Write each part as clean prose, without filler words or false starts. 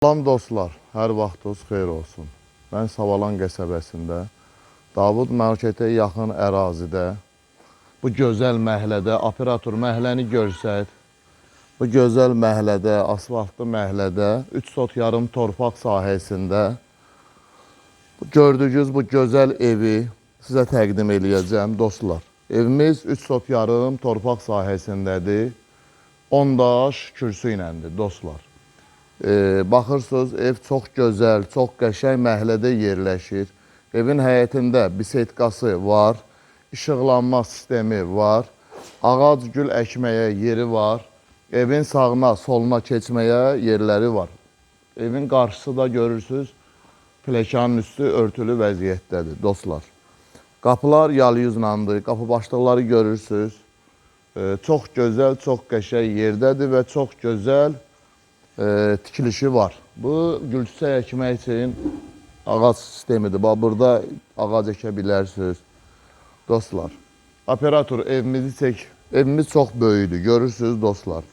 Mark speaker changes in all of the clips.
Speaker 1: Salam dostlar, hər vaxtınız xeyir olsun. Mən Savalan qəsəbəsində, Davud marketə yaxın ərazidə, bu gözəl məhəllədə, operator məhləni görsət, bu gözəl məhəllədə, asfaltlı məhəllədə, 3 sot yarım torpaq sahəsində, gördüyünüz bu gözəl evi sizə təqdim eləyəcəm dostlar. Evimiz 3 sot yarım torpaq sahəsindədir, 10 daş kürsü iləndir dostlar. Baxırsınız, ev çox gözəl, çox qəşəng məhəllədə yerləşir. Evin həyətində bisetkası var, işıqlanma sistemi var, ağac gül əkməyə yeri var, evin sağına, soluna keçməyə yerləri var. Evin qarşısı da görürsünüz, pləkanın üstü örtülü vəziyyətdədir dostlar. Qapılar yalyüzlandır, qapı başlıqları görürsünüz. Çox gözəl, çox qəşəng yerdədir və çox gözəl tikilişi var. Bu gülçə əkmək üçün ağac sistemidir. Bax, burada ağac əkə bilərsiniz. Dostlar, operator evimizi çək. Evimiz çox böyüdür, görürsünüz dostlar.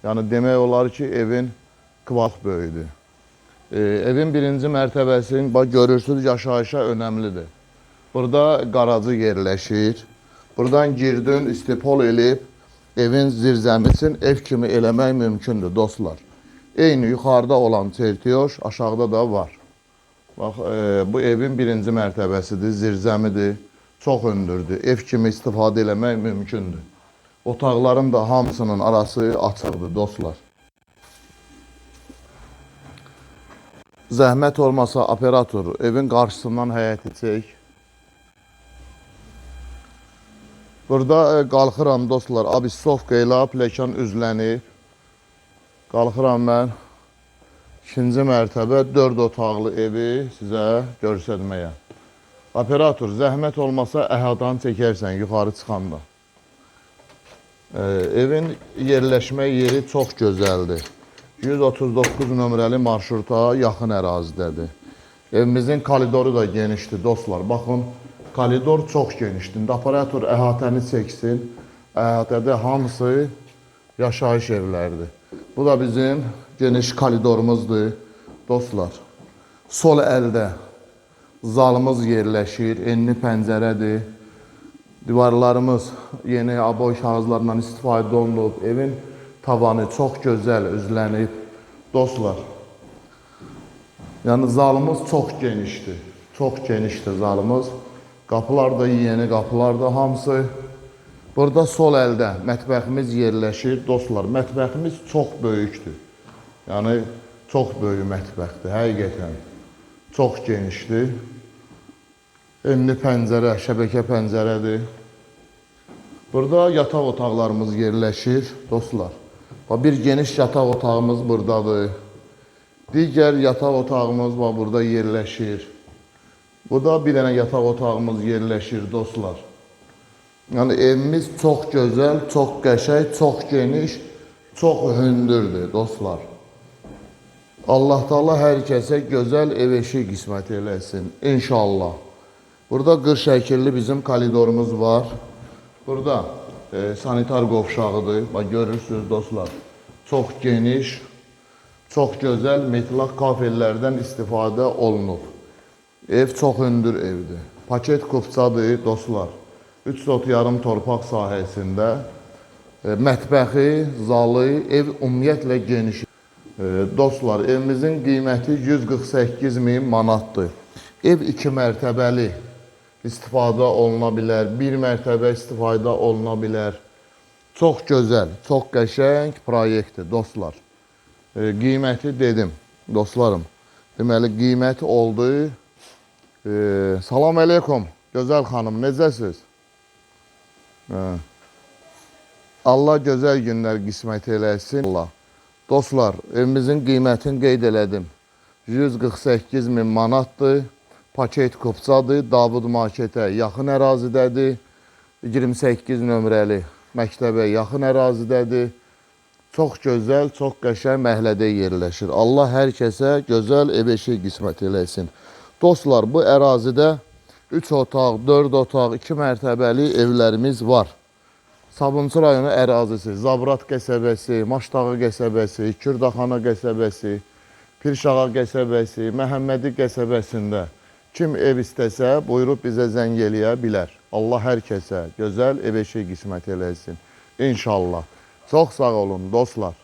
Speaker 1: Yəni demək olar ki, evin kvadrat böyüdür. Evin birinci mərtəbəsi, bax, görürsünüz, yaşayışa önəmlidir. Burada qaracı yerləşir. Buradan girdin, istipol eləyib, evin zirzəmisini ev kimi eləmək mümkündür dostlar. Eyni yuxarıda olan çertiyoş aşağıda da var. Bax, bu evin birinci mərtəbəsidir, zirzəmidir, çox hündürdür. Ev kimi istifadə eləmək mümkündür. Otaqların da hamısının arası açıqdır dostlar. Zəhmət olmasa operator evin qarşısından həyəti çək. Burada qalxıram dostlar, abissovka ilə pləkan üzlənib. Qalxıram mən 2-ci mərtəbə 4 otaqlı evi sizə göstərməyə. Operator, zəhmət olmasa əhadanı çəkərsən yuxarı çıxanda. Evin yerləşmə yeri çox gözəldir. 139 nömrəli marşruta yaxın ərazidədir. Evimizin koridoru da genişdir dostlar. Baxın, koridor çox genişdir. Operator əhatəni çəksin. Əhatədə hamısı yaşayış evləridir. Bu da bizim geniş koridorumuzdur dostlar. Sol əldə zalımız yerləşir, enli pəncərədir. Divarlarımız yeni aboy kağızlarından istifadə olunub. Evin tavanı çox gözəl üzlənib dostlar. Yəni zalımız çox genişdir. Çox genişdir zalımız. Qapılar da yeni qapılar da hamısı. Burada sol əldə mətbəximiz yerləşir. Dostlar, mətbəximiz çox böyükdür. Yəni, çox böyük mətbəxdir, həqiqətən. Çox genişdir. Enli pəncərə, şəbəkə pəncərədir. Burada yataq otaqlarımız yerləşir, dostlar. Bir geniş yataq otağımız buradadır. Digər yataq otağımız burada yerləşir. Burada bir dənə yataq otağımız yerləşir, dostlar. Yəni, evimiz çox gözəl, çox qəşəng, çox geniş, çox hündürdür, dostlar. Allah Taala hər kəsə gözəl ev eşik qismət eləsin, inşallah. Burada qır şəkilli bizim koridorumuz var. Burada sanitar qovşağıdır, görürsünüz, dostlar. Çox geniş, çox gözəl metlaq kafellərdən istifadə olunub. Ev çox hündür evdir. Paket kupçadır, dostlar. 3 sot yarım torpaq sahəsində mətbəxi, zalı, ev ümumiyyətlə geniş. Dostlar, evimizin qiyməti 148.000 manatdır. Ev 2 mərtəbəli istifadə oluna bilər, 1 mərtəbə istifadə oluna bilər. Çox gözəl, çox qəşəng proyektdir, dostlar. Qiyməti dedim, dostlarım. Deməli, qiyməti oldu. Salam əleykum, gözəl xanım, necəsiniz? Allah gözəl günlər qismət eləsin. Dostlar, evimizin qiymətini qeyd elədim. 148.000 manatdır. Paket kupçadır. Davud marketə yaxın ərazidədir. 28 nömrəli məktəbə yaxın ərazidədir. Çox gözəl, çox qəşəng məhəllədə yerləşir. Allah hər kəsə gözəl ev eşik qismət eləsin. Dostlar, bu ərazidə 3 otaq, 4 otaq, 2 mərtəbəli evlərimiz var. Sabunçu rayonu ərazisi, Zabrat qəsəbəsi, Maştağı qəsəbəsi, Kürdaxana qəsəbəsi, Pirşağa qəsəbəsi, Məhəmmədi qəsəbəsində kim ev istəsə, buyurub bizə zəng eləyə bilər. Allah hər kəsə gözəl ev eşiyi qismət eləsin. İnşallah. Çox sağ olun dostlar.